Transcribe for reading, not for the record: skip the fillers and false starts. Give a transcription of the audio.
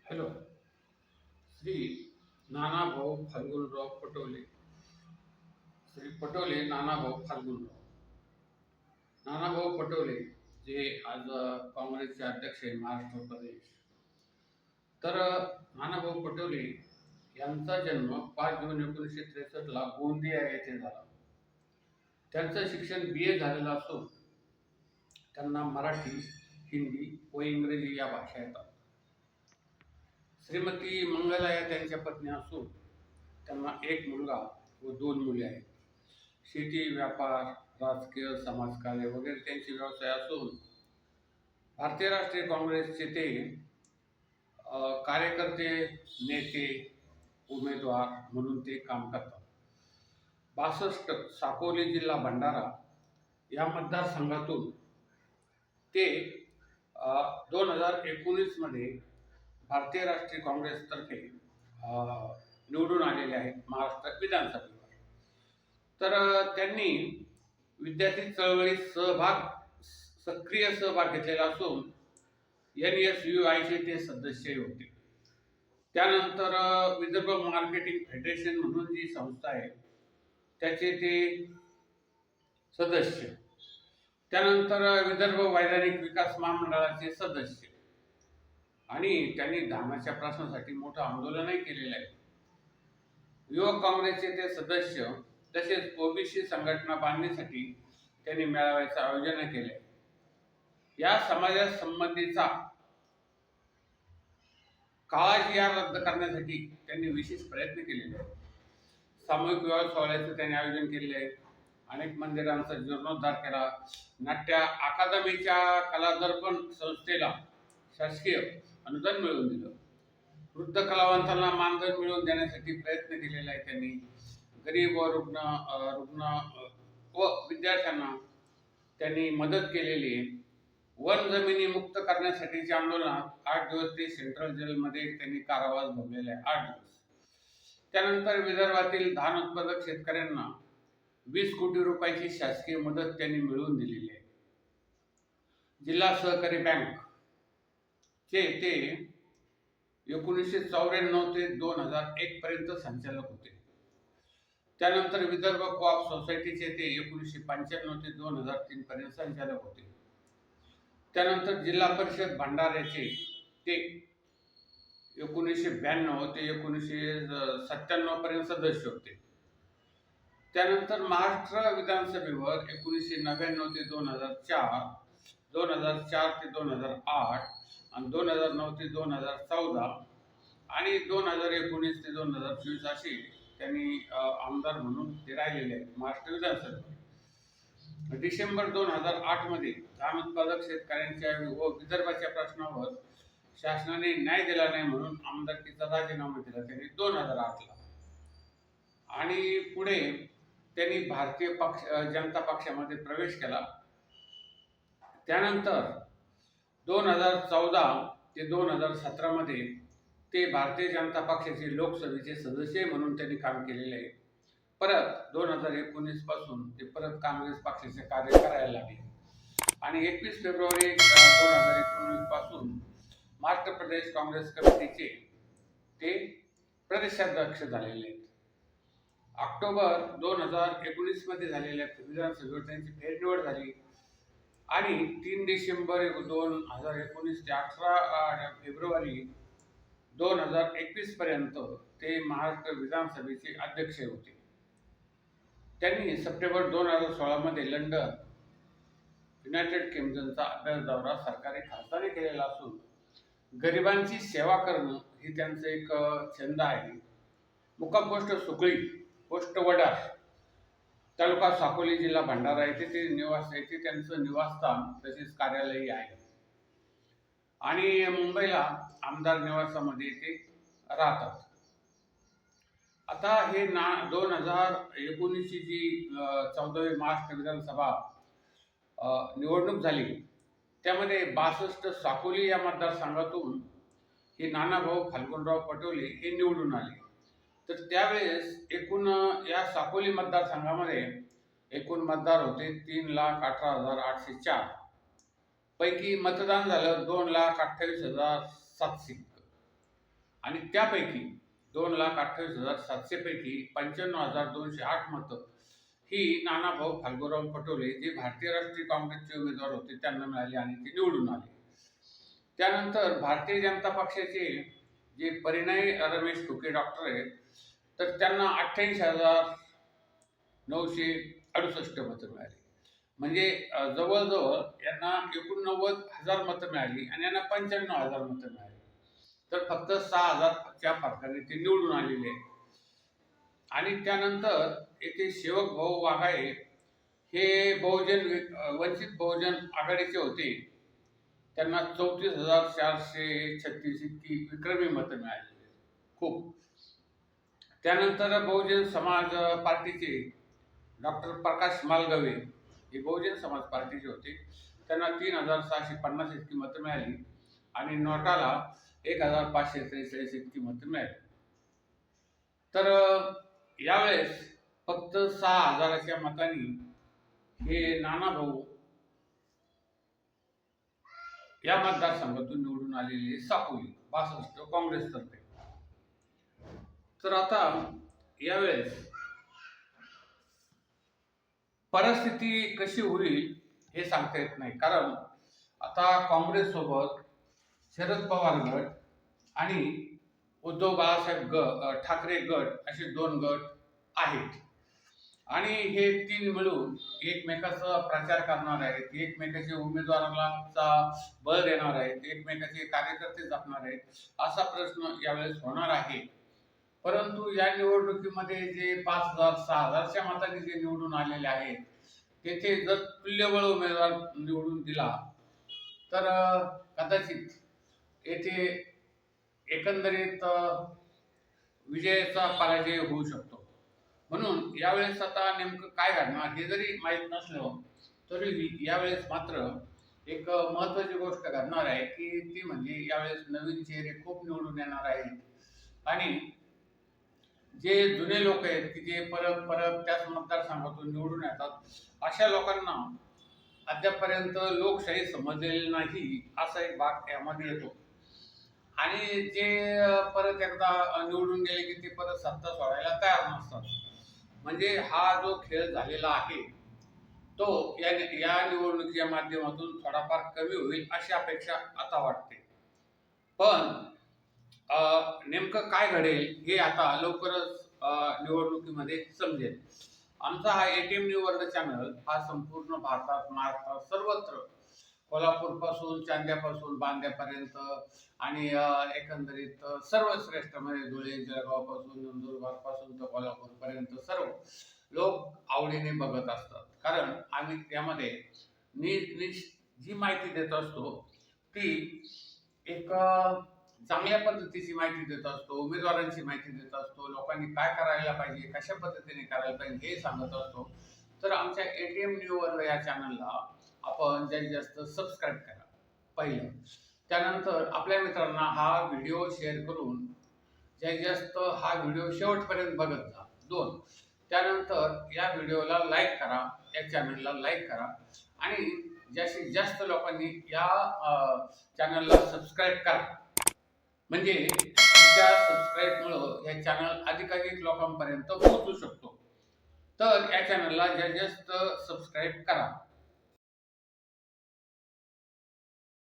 Hello. Shri Nanabhau Phalgunrao Patole. Shri Patole Nanabhau Phalgunrao. Nanabhau Patole जे आज काँग्रेसचे अध्यक्ष आहे महाराष्ट्र प्रदेश. तर नानाभाऊ पटोले यांचा जन्म 5 जून 1963 गोंदिया येथे झाला. त्यांचं शिक्षण BA झालेलं असून त्यांना मराठी, हिंदी व इंग्रजी या भाषा येतात. श्रीमती मंगला या त्यांच्या पत्नी असून त्यांना एक मुलगा व 2 मुले आहेत. शेती, व्यापार, राजकीय, समाजकार्य वगैरे त्यांचे व्यवसाय असून भारतीय राष्ट्रीय काँग्रेसचे ते कार्यकर्ते, नेते, उमेदवार म्हणून ते काम करतात. 62 साकोली जिल्हा भंडारा या मतदारसंघातून ते 2019 मध्ये भारतीय राष्ट्रीय काँग्रेसतर्फे निवडून आलेले आहेत महाराष्ट्र विधानसभेवर. तर त्यांनी विद्यार्थी चळवळीत सक्रिय सहभाग घेतलेला असून NSUI ते सदस्य होते. त्यानंतर विदर्भ मार्केटिंग फेडरेशन म्हणून जी संस्था आहे त्याचे ते सदस्य. त्यानंतर विदर्भ वैधानिक विकास महामंडळाचे सदस्य आणि त्यांनी धानाच्या प्रश्नासाठी मोठं आंदोलनही केलेलं आहे. युवक काँग्रेसचे ते सदस्य. तसेच OBC संघटना बांधणीसाठी त्यांनी मेळाव्याचं आयोजन केले. या समाजासंबंधीचा काळाजिया रद्द करण्यासाठी त्यांनी विशेष प्रयत्न केलेले आहेत. सामूहिक विवाह सोहळ्याचं त्यांनी आयोजन केलेले आहे. अनेक मंदिरांचा जीर्णोद्धार केला. नाट्य अकादमीच्या कलादर्पण संस्थेला शासकीय अनुदान मिळवून दिलं. वृद्ध कलावंतांना मानधन मिळवून देण्यासाठी प्रयत्न केलेला आहे त्यांनी. गरीब व रुग्ण व विद्यार्थ्यांना त्यांनी मदत केलेली आहे. वन जमिनी मुक्त करण्यासाठीच्या आंदोलनात 8 दिवस ते सेंट्रल जेलमध्ये त्यांनी कारावास भोगलेला आहे. 8 दिवस. त्यानंतर विदर्भातील धान उत्पादक शेतकऱ्यांना 20 कोटी रुपयाची शासकीय मदत त्यांनी मिळवून दिलेली आहे. जिल्हा सहकारी बँक चे ते 1994 ते 2001 पर्यंत संचालक होते. त्यानंतर विदर्भ कोऑप सोसायटीचे ते 1995 ते 2003 पर्यंत संचालक होते. त्यानंतर जिल्हा परिषद भंडाऱ्याचे ते 1992 ते 1997 पर्यंत सदस्य होते. त्यानंतर महाराष्ट्र विधानसभेवर 1999 ते 2004, 2004 ते 2008 आणि 2009 ते 2014 आणि 2019 ते 2024 असे त्यांनी आमदार म्हणून ते राहिलेले आहेत महाराष्ट्र विधानसभेवर. डिसेंबर 2008 मध्ये धान उत्पादक शेतकऱ्यांच्या व विदर्भाच्या प्रश्नावर शासनाने न्याय दिला नाही म्हणून आमदारकीचा राजीनामा दिला त्यांनी 2008 ला. आणि पुढे त्यांनी भारतीय जनता पक्षामध्ये प्रवेश केला. त्यानंतर 2014 ते 2017 मध्ये ते भारतीय जनता पक्षाचे लोकसभेचे सदस्य म्हणून त्यांनी काम केलेले आहे. परत 2019 पासून ते परत काँग्रेस पक्षाचे कार्य करायला लागले आणि 21 फेब्रुवारी 2019 पासून महाराष्ट्र प्रदेश काँग्रेस कमिटीचे ते प्रदेशाध्यक्ष झालेले आहेत. ऑक्टोबर 2019 मध्ये झालेल्या विधानसभेवर त्यांची फेरनिवड झाली आणि 3 डिसेंबर 2019 ते 18 फेब्रुवारी 2021 पर्यंत ते महाराष्ट्र विधानसभेचे अध्यक्ष होते. त्यांनी सप्टेंबर 2016 मध्ये लंडन, युनायटेड किंगडमचा अभ्यास दौरा सरकारी खर्चाने केलेला असून गरिबांची सेवा करणं ही त्यांचं एक छंद आहे. मुक्काम पोस्ट सुकळी, पोस्ट वडार, तालुका साकोली, जिल्हा भंडारा येथे ते त्यांचं निवासस्थान तसेच कार्यालयही आहे आणि मुंबईला आमदार निवासामध्ये ते राहतात. आता हे 2019 ची जी 14वी महाराष्ट्र विधानसभा निवडणूक झाली त्यामध्ये 62 साकोली या मतदारसंघातून हे नानाभाऊ फाल्गुनराव पटोले हे निवडून आले. तर त्यावेळेस एकूण या साकोली मतदारसंघामध्ये एकूण मतदार होते 3,18,804. पैकी मतदान झालं 2,28,700. आणि त्यापैकी 2,28,700 पैकी 95,208 मतं ही नानाभाऊ फाल्गुराव पटोले जे भारतीय राष्ट्रीय काँग्रेसचे उमेदवार होते त्यांना मिळाली आणि ते निवडून आले. त्यानंतर भारतीय जनता पक्षाचे जे परिणय रमेश ठुके डॉक्टर आहेत, तर त्यांना 88,968 मतं मिळाली. म्हणजे जवळजवळ यांना 89,000 मतं मिळाली आणि यांना 95,000 मतं मिळाली. तर फक्त 6,000च्या फरकाने ते निवडून आलेले आहेत. आणि त्यानंतर येथे सेवक भाऊ वाघाळे हे वंचित बहुजन आघाडीचे होते. त्यांना 34,436 इतकी विक्रमी मतं मिळाली. खूप. त्यानंतर बहुजन समाज पार्टीचे डॉक्टर प्रकाश मालगवे हे बहुजन समाज पार्टीचे होते. त्यांना 3,650 इतकी मतं मिळाली आणि नोटाला 1,543 इतकी मतं मिळाली. तर यावेळेस फक्त 6,000च्या मतांनी हे नानाभाऊ या मतदारसंघातून निवडून आलेले सापोली 62 काँग्रेसतर्फे. तर आता यावेळेस परिस्थिती कशी होईल हे सांगता येत नाही, कारण आता काँग्रेस सोबत शरद पवार गट आणि उद्धव बाळासाहेब ठाकरे गट असे 2 गट आहेत आणि हे 3 मिळून एकमेकाचा प्रचार करणार आहेत, एकमेकाच्या उमेदवाराला बळ देणार आहेत, एकमेकाचे कार्यकर्ते जपणार आहेत, असा प्रश्न यावेळेस होणार आहे. परंतु या निवडणुकीमध्ये जे 5,000 6,000च्या मतांनी जे निवडून आलेले आहेत, तेथे जर तुल्यबळ उमेदवार निवडून दिला तर कदाचित येथे एकंदरीत विजयाचा पराजय होऊ शकतो. म्हणून यावेळेस आता नेमकं काय घडणार हे जरी माहीत नसलं तरी यावेळेस मात्र एक महत्त्वाची गोष्ट घडणार आहे की ती म्हणजे यावेळेस नवीन चेहरे खूप निवडून येणार आहेत आणि जे जुने लोक आहेत की जे परत त्याच मतदारसंघातून निवडून येतात, अशा लोकांना अद्यापपर्यंत लोकशाही समजलेली नाही असा एक भाग यामध्ये येतो. आणि जे परत एकदा निवडून गेले की ते परत सत्ता सोडायला तयार नसतात. म्हणजे हा जो खेळ झालेला आहे तो या निवडणुकीच्या माध्यमातून थोडाफार कमी होईल अशी अपेक्षा आता वाटते. पण नेमकं काय घडेल हे आता लवकरच निवडणुकीमध्ये समजेल. आमचा हा ATM न्यूज वर्ल्ड चॅनल हा संपूर्ण भारतात, महाराष्ट्रात सर्वत्र, कोल्हापूर पासून चांद्यापासून बांद्यापर्यंत आणि एकंदरीत सर्व श्रेष्ठ म्हणजे धुळे, जळगाव पासून नंदुरबार पासून तर कोल्हापूर पर्यंत सर्व लोक आवडीने बघत असतात. कारण आम्ही त्यामध्ये जी माहिती देत असतो ती एक चांगल्या पद्धतीची माहिती देत असतो, उमेदवारांची माहिती देत असतो, लोकांनी काय करायला पाहिजे, कशा पद्धतीने करायला पाहिजे हे सांगत असतो. तर आमच्या ATM न्यूज वर्ल्ड या चॅनलला आपण जास्तीत जास्त सबस्क्राईब करा पहिलं. त्यानंतर आपल्या मित्रांना हा व्हिडिओ शेअर करून जास्तीत जास्त हा व्हिडिओ शेवटपर्यंत बघत जा. 2. त्यानंतर या व्हिडिओला लाईक करा, या चॅनलला लाईक करा आणि जास्तीत जास्त लोकांनी या चॅनलला सबस्क्राईब करा. म्हणजे तुमच्या सबस्क्राईबमुळं या चॅनल अधिकाधिक लोकांपर्यंत पोहोचू शकतो. तर या चॅनलला जास्तीत जास्त सबस्क्राईब करा.